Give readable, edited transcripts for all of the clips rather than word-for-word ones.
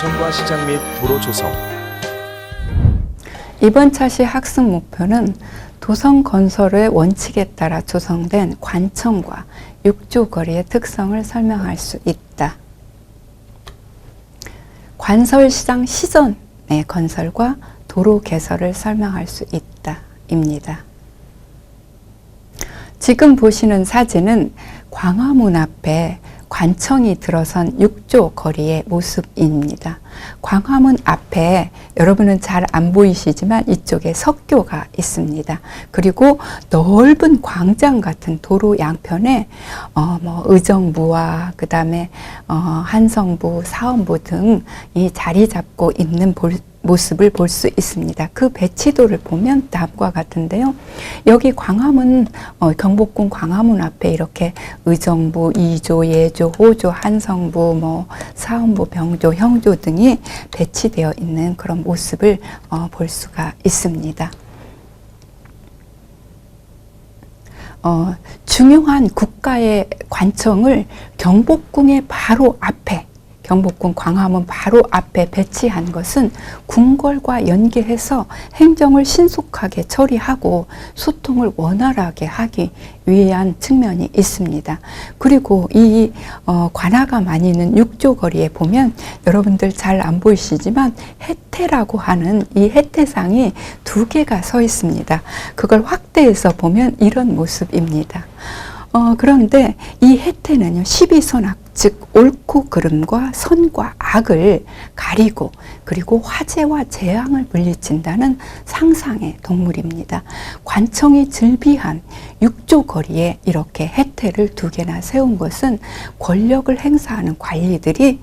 관청과 시장 및 도로 조성. 이번 차시 학습 목표는 도성 건설의 원칙에 따라 조성된 관청과 육조거리의 특성을 설명할 수 있다. 관설시장 시전의 건설과 도로 개설을 설명할 수 있다. 입니다. 지금 보시는 사진은 광화문 앞에 관청이 들어선 육조 거리의 모습입니다. 광화문 앞에 여러분은 잘 안 보이시지만 이쪽에 석교가 있습니다. 그리고 넓은 광장 같은 도로 양편에 의정부와 그다음에 한성부, 사원부 등이 자리 잡고 있는 모습을 볼 수 있습니다. 그 배치도를 보면 다음과 같은데요. 여기 광화문, 경복궁 광화문 앞에 이렇게 의정부, 이조, 예조, 호조, 한성부, 사원부, 병조, 형조 등이 배치되어 있는 그런 모습을 볼 수가 있습니다. 중요한 국가의 관청을 경복궁의 바로 앞에, 경복궁 광화문 바로 앞에 배치한 것은 궁궐과 연계해서 행정을 신속하게 처리하고 소통을 원활하게 하기 위한 측면이 있습니다. 그리고 이 관아가 많이 있는 육조거리에 보면 여러분들 잘 안 보이시지만 해태라고 하는 이 해태상이 2개가 서 있습니다. 그걸 확대해서 보면 이런 모습입니다. 그런데 이 해태는요, 12선악, 즉 옳고 그름과 선과 악을 가리고 그리고 화재와 재앙을 물리친다는 상상의 동물입니다. 관청이 즐비한 육조거리에 이렇게 해태를 2개나 세운 것은 권력을 행사하는 관리들이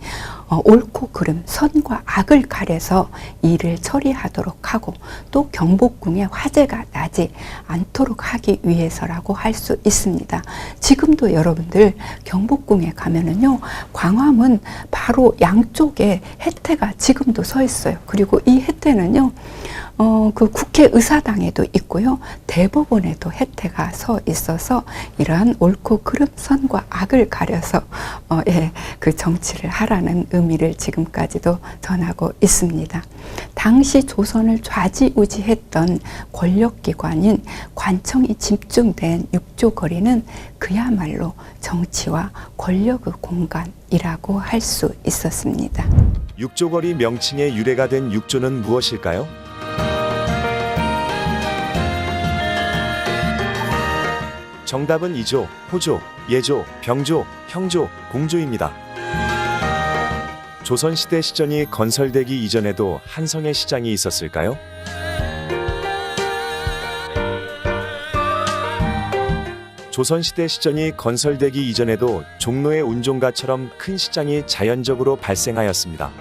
옳고 그름, 선과 악을 가려서 일을 처리하도록 하고 또 경복궁에 화재가 나지 않도록 하기 위해서라고 할 수 있습니다. 지금도 여러분들 경복궁에 가면은요, 광화문 바로 양쪽에 해태가 지금도 서 있어요. 그리고 이 해태는요, 그 국회의사당에도 있고요, 대법원에도 해태가 서 있어서 이러한 옳고 그름, 선과 악을 가려서 그 정치를 하라는 의미를 지금까지도 전하고 있습니다. 당시 조선을 좌지우지했던 권력기관인 관청이 집중된 육조거리는 그야말로 정치와 권력의 공간이라고 할 수 있었습니다. 육조거리 명칭의 유래가 된 육조는 무엇일까요? 정답은 이조, 호조, 예조, 병조, 형조, 공조입니다. 조선시대 시전이 건설되기 이전에도 한성의 시장이 있었을까요? 조선시대 시전이 건설되기 이전에도 종로의 운종가처럼 큰 시장이 자연적으로 발생하였습니다.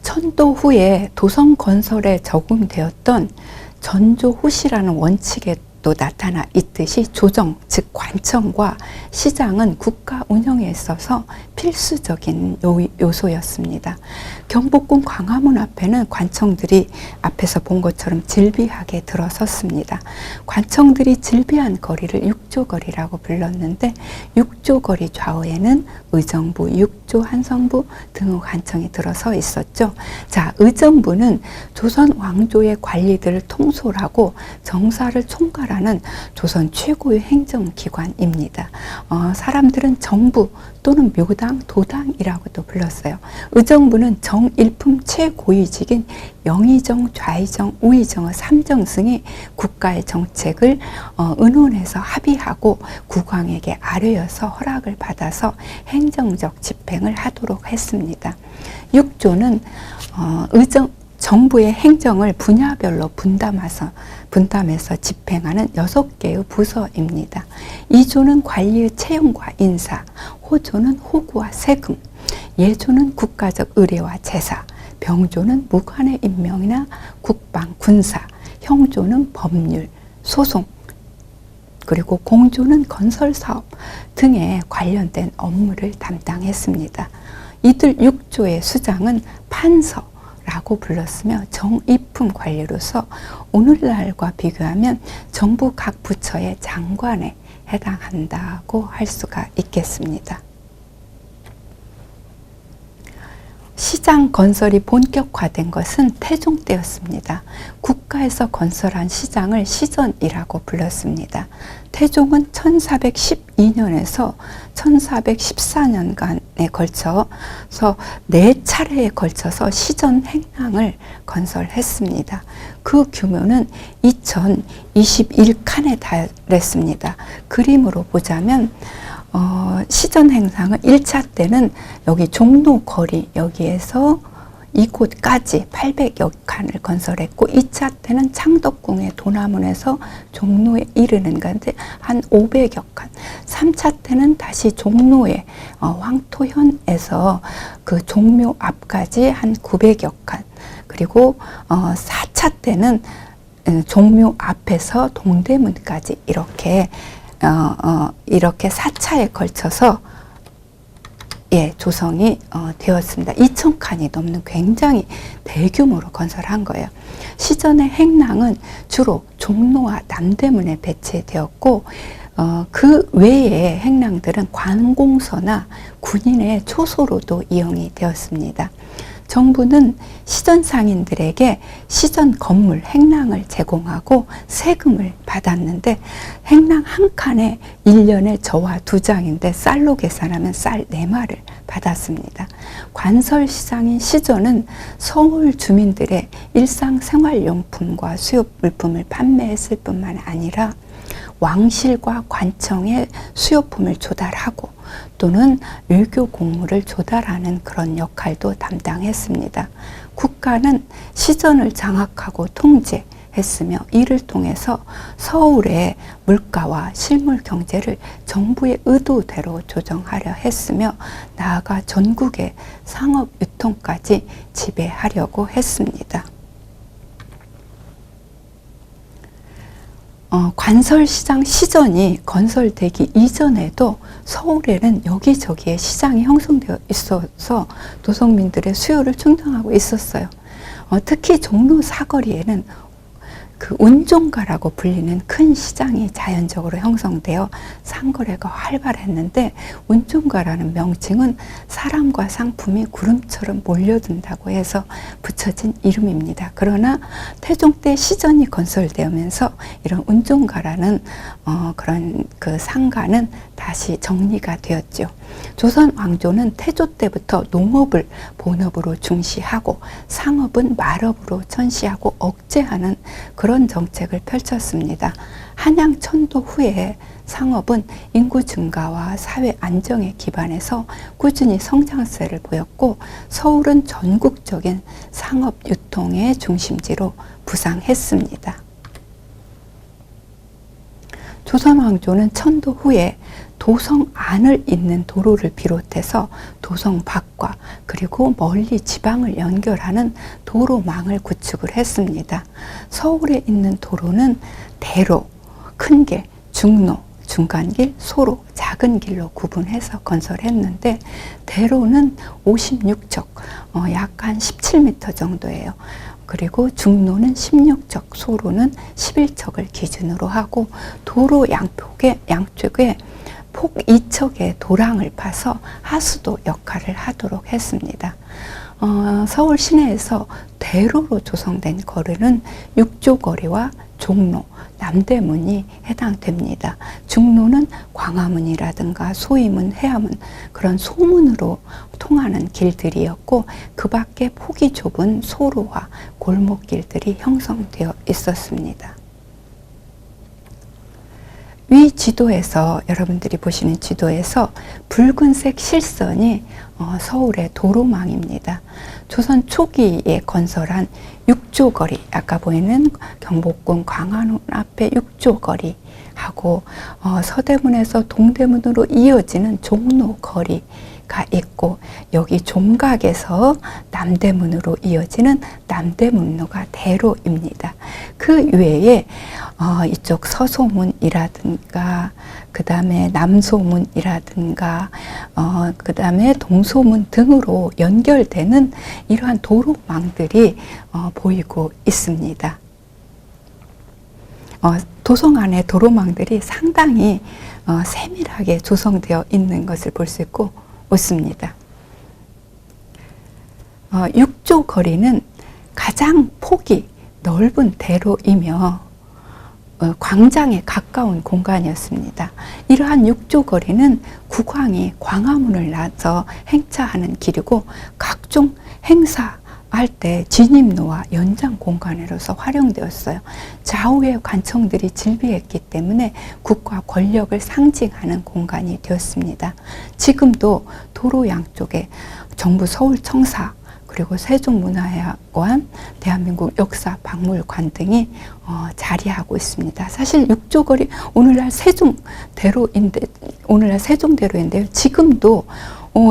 천도 후에 도성 건설에 적용되었던 전조후시라는 원칙에 또 나타나 있듯이 조정, 즉 관청과 시장은 국가 운영에 있어서 필수적인 요소였습니다. 경복궁 광화문 앞에는 관청들이 앞에서 본 것처럼 질비하게 들어섰습니다. 관청들이 질비한 거리를 육조거리라고 불렀는데 육조거리 좌우에는 의정부, 육조, 한성부 등의 관청이 들어서 있었죠. 자, 의정부는 조선 왕조의 관리들을 통솔하고 정사를 총괄하는 조선 최고의 행정기관입니다. 사람들은 정부 또는 묘당, 도당이라고도 불렀어요. 의정부는 정일품 최고위직인 영의정, 좌의정, 우의정의 3정승이 국가의 정책을 의논해서 합의하고 국왕에게 아뢰어서 허락을 받아서 행정적 집행을 하도록 했습니다. 육조는 정부의 행정을 분야별로 분담해서 집행하는 6개의 부서입니다. 이조는 관리의 채용과 인사, 호조는 호구와 세금, 예조는 국가적 의례와 제사, 병조는 무관의 임명이나 국방, 군사, 형조는 법률, 소송, 그리고 공조는 건설사업 등에 관련된 업무를 담당했습니다. 이들 육조의 수장은 판서라고 불렀으며 정입품 관리로서 오늘날과 비교하면 정부 각 부처의 장관에 해당한다고 할 수가 있겠습니다. 시장 건설이 본격화된 것은 태종 때였습니다. 국가에서 건설한 시장을 시전이라고 불렀습니다. 태종은 1412년에서 1414년간에 걸쳐서 4차례에 걸쳐서 시전 행랑을 건설했습니다. 그 규모는 2021칸에 달했습니다. 그림으로 보자면 시전 행상은 1차 때는 여기 종로 거리 여기에서 이곳까지 800여 칸을 건설했고 2차 때는 창덕궁의 도남문에서 종로에 이르는 가운데 한 500여 칸, 3차 때는 다시 종로에 황토현에서 그 종묘 앞까지 한 900여 칸, 그리고 4차 때는 종묘 앞에서 동대문까지 이렇게 4차에 걸쳐서 조성이 되었습니다. 2,000칸이 넘는 굉장히 대규모로 건설한 거예요. 시전의 행랑은 주로 종로와 남대문에 배치되었고 그 외의 행랑들은 관공서나 군인의 초소로도 이용이 되었습니다. 정부는 시전 상인들에게 시전 건물 행랑을 제공하고 세금을 받았는데 행랑 한 칸에 1년에 저와 2장인데 쌀로 계산하면 쌀 4마를 받았습니다. 관설시장인 시전은 서울 주민들의 일상생활용품과 수요물품을 판매했을 뿐만 아니라 왕실과 관청에 수요품을 조달하고 또는 외교 공무를 조달하는 그런 역할도 담당했습니다. 국가는 시전을 장악하고 통제했으며 이를 통해서 서울의 물가와 실물 경제를 정부의 의도대로 조정하려 했으며 나아가 전국의 상업 유통까지 지배하려고 했습니다. 관설시장 시전이 건설되기 이전에도 서울에는 여기저기에 시장이 형성되어 있어서 도성민들의 수요를 충당하고 있었어요. 특히 종로 사거리에는 그 운종가라고 불리는 큰 시장이 자연적으로 형성되어 상거래가 활발했는데 운종가라는 명칭은 사람과 상품이 구름처럼 몰려든다고 해서 붙여진 이름입니다. 그러나 태종 때 시전이 건설되면서 이런 운종가라는 그런 그 상가는 다시 정리가 되었죠. 조선 왕조는 태조 때부터 농업을 본업으로 중시하고 상업은 말업으로 천시하고 억제하는 그런 정책을 펼쳤습니다. 한양 천도 후에 상업은 인구 증가와 사회 안정에 기반해서 꾸준히 성장세를 보였고 서울은 전국적인 상업 유통의 중심지로 부상했습니다. 조선 왕조는 천도 후에 도성 안을 잇는 도로를 비롯해서 도성 밖과 그리고 멀리 지방을 연결하는 도로망을 구축을 했습니다. 서울에 있는 도로는 대로, 큰 길, 중로, 중간길, 소로, 작은 길로 구분해서 건설했는데 대로는 56척, 약 한 17m 정도예요. 그리고 중로는 16척, 소로는 11척을 기준으로 하고 도로 양쪽에 폭 2척의 도랑을 파서 하수도 역할을 하도록 했습니다. 서울 시내에서 대로로 조성된 거리는 육조거리와 종로, 남대문이 해당됩니다. 중로는 광화문이라든가 소위문, 해화문 그런 소문으로 통하는 길들이었고 그 밖에 폭이 좁은 소로와 골목길들이 형성되어 있었습니다. 위 지도에서 여러분들이 보시는 지도에서 붉은색 실선이 서울의 도로망입니다. 조선 초기에 건설한 육조거리, 아까 보이는 경복궁 광화문 앞에 육조거리하고 서대문에서 동대문으로 이어지는 종로거리가 있고 여기 종각에서 남대문으로 이어지는 남대문로가 대로입니다. 그 외에 이쪽 서소문이라든가 그 다음에 남소문이라든가 그 다음에 동소문 등으로 연결되는 이러한 도로망들이 보이고 있습니다. 도성 안에 도로망들이 상당히 세밀하게 조성되어 있는 것을 볼 수 있고 있습니다. 육조 거리는 가장 폭이 넓은 대로이며 광장에 가까운 공간이었습니다. 이러한 육조 거리는 국왕이 광화문을 나서 행차하는 길이고 각종 행사할 때 진입로와 연장 공간으로서 활용되었어요. 좌우의 관청들이 질비했기 때문에 국가 권력을 상징하는 공간이 되었습니다. 지금도 도로 양쪽에 정부 서울청사 그리고 세종문화회관, 대한민국 역사박물관 등이 자리하고 있습니다. 사실 육조거리 오늘날 세종대로인데요. 지금도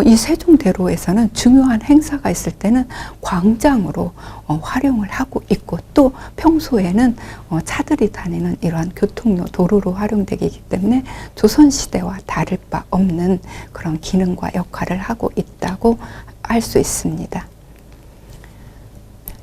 이 세종대로에서는 중요한 행사가 있을 때는 광장으로 활용을 하고 있고 또 평소에는 차들이 다니는 이러한 교통로, 도로로 활용되기 때문에 조선시대와 다를 바 없는 그런 기능과 역할을 하고 있다고 알 수 있습니다.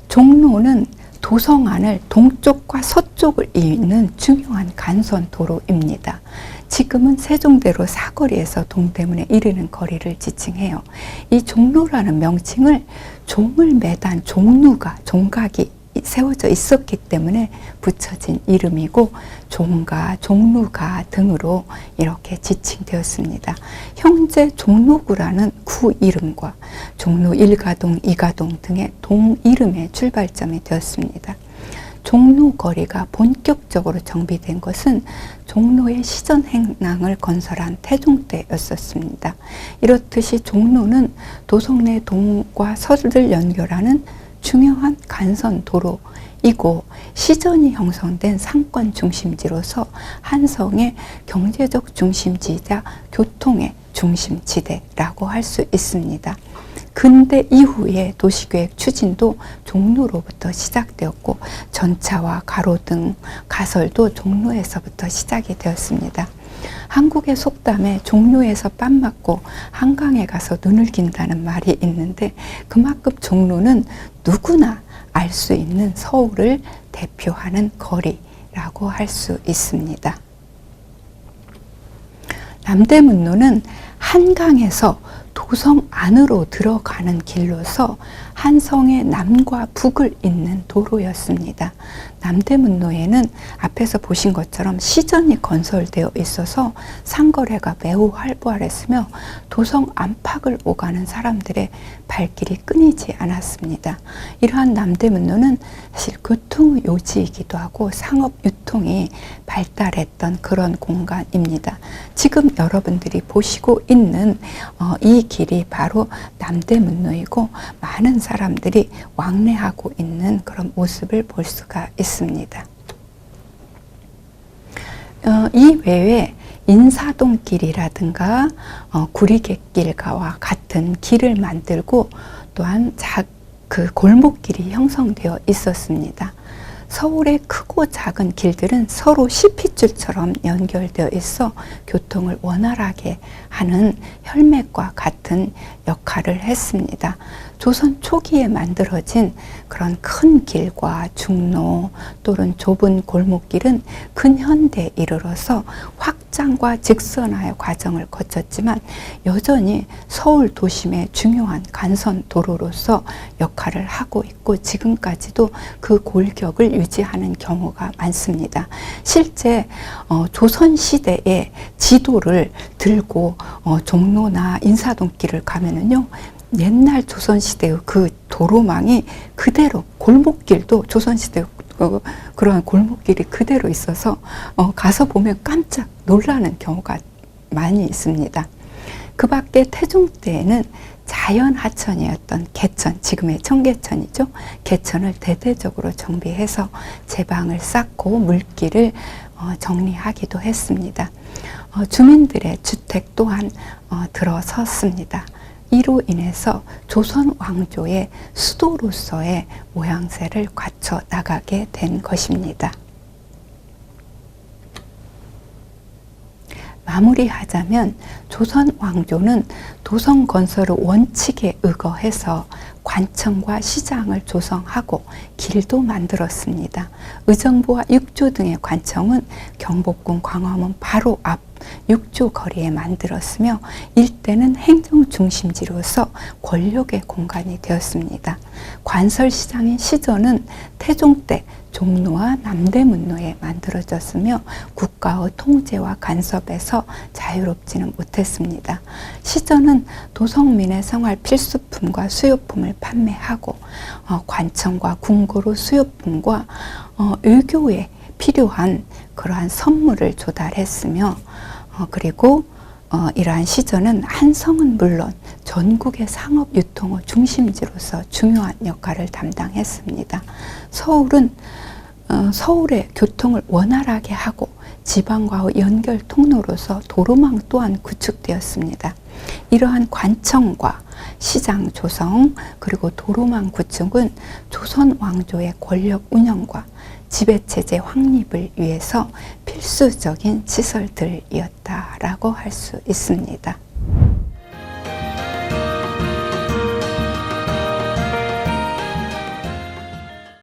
종로는 도성안을 동쪽과 서쪽을 잇는 중요한 간선 도로입니다. 지금은 세종대로 사거리에서 동대문에 이르는 거리를 지칭해요. 이 종로라는 명칭을 종을 매단 종각이 세워져 있었기 때문에 붙여진 이름이고 종가, 종루가 등으로 이렇게 지칭되었습니다. 현재 종로구라는 구 이름과 종로 1가동, 2가동 등의 동 이름의 출발점이 되었습니다. 종로거리가 본격적으로 정비된 것은 종로의 시전행랑을 건설한 태종 때였었습니다. 이렇듯이 종로는 도성 내 동과 서를 연결하는 중요한 간선 도로이고 시전이 형성된 상권 중심지로서 한성의 경제적 중심지이자 교통의 중심지대라고 할 수 있습니다. 근대 이후의 도시계획 추진도 종로로부터 시작되었고 전차와 가로등, 가설도 종로에서부터 시작이 되었습니다. 한국의 속담에 종로에서 뺨 맞고 한강에 가서 눈을 긴다는 말이 있는데 그만큼 종로는 누구나 알 수 있는 서울을 대표하는 거리라고 할 수 있습니다. 남대문로는 한강에서 도성 안으로 들어가는 길로서 한성의 남과 북을 잇는 도로였습니다. 남대문로에는 앞에서 보신 것처럼 시전이 건설되어 있어서 상거래가 매우 활발했으며 도성 안팎을 오가는 사람들의 발길이 끊이지 않았습니다. 이러한 남대문로는 사실 교통 요지이기도 하고 상업 유통이 발달했던 그런 공간입니다. 지금 여러분들이 보시고 있는 이 길이 바로 남대문로이고 많은 사람들이 왕래하고 있는 그런 모습을 볼 수가 있습니다. 이 외에 인사동길이라든가 구리갯길과 같은 길을 만들고 또한 그 골목길이 형성되어 있었습니다. 서울의 크고 작은 길들은 서로 시핏줄처럼 연결되어 있어 교통을 원활하게 하는 혈맥과 같은 역할을 했습니다. 조선 초기에 만들어진 그런 큰 길과 중로 또는 좁은 골목길은 근현대에 이르러서 확장과 직선화의 과정을 거쳤지만 여전히 서울 도심의 중요한 간선 도로로서 역할을 하고 있고 지금까지도 그 골격을 유지하는 경우가 많습니다. 실제 조선시대의 지도를 들고 종로나 인사동길을 가면은요, 옛날 조선시대의 그 도로망이 그대로 골목길도 조선시대 그러한 골목길이 그대로 있어서 가서 보면 깜짝 놀라는 경우가 많이 있습니다. 그 밖에 태종 때에는 자연 하천이었던 개천, 지금의 청계천이죠. 개천을 대대적으로 정비해서 제방을 쌓고 물길을 정리하기도 했습니다. 주민들의 주택 또한 들어섰습니다. 이로 인해서 조선 왕조의 수도로서의 모양새를 갖춰 나가게 된 것입니다. 마무리하자면 조선 왕조는 도성 건설의 원칙에 의거해서 관청과 시장을 조성하고 길도 만들었습니다. 의정부와 육조 등의 관청은 경복궁 광화문 바로 앞 육조 거리에 만들었으며 일대는 행정 중심지로서 권력의 공간이 되었습니다. 관설시장인 시전은 태종 때 종로와 남대문로에 만들어졌으며 국가의 통제와 간섭에서 자유롭지는 못했습니다. 시전은 도성민의 생활 필수품과 수요품을 판매하고 관청과 궁고로 수요품과 의교에 필요한 그러한 선물을 조달했으며 그리고 이러한 시전은 한성은 물론 전국의 상업 유통의 중심지로서 중요한 역할을 담당했습니다. 서울은 서울의 교통을 원활하게 하고 지방과의 연결 통로로서 도로망 또한 구축되었습니다. 이러한 관청과 시장 조성 그리고 도로망 구축은 조선 왕조의 권력 운영과 지배체제 확립을 위해서 필수적인 시설들이었다라고 할 수 있습니다.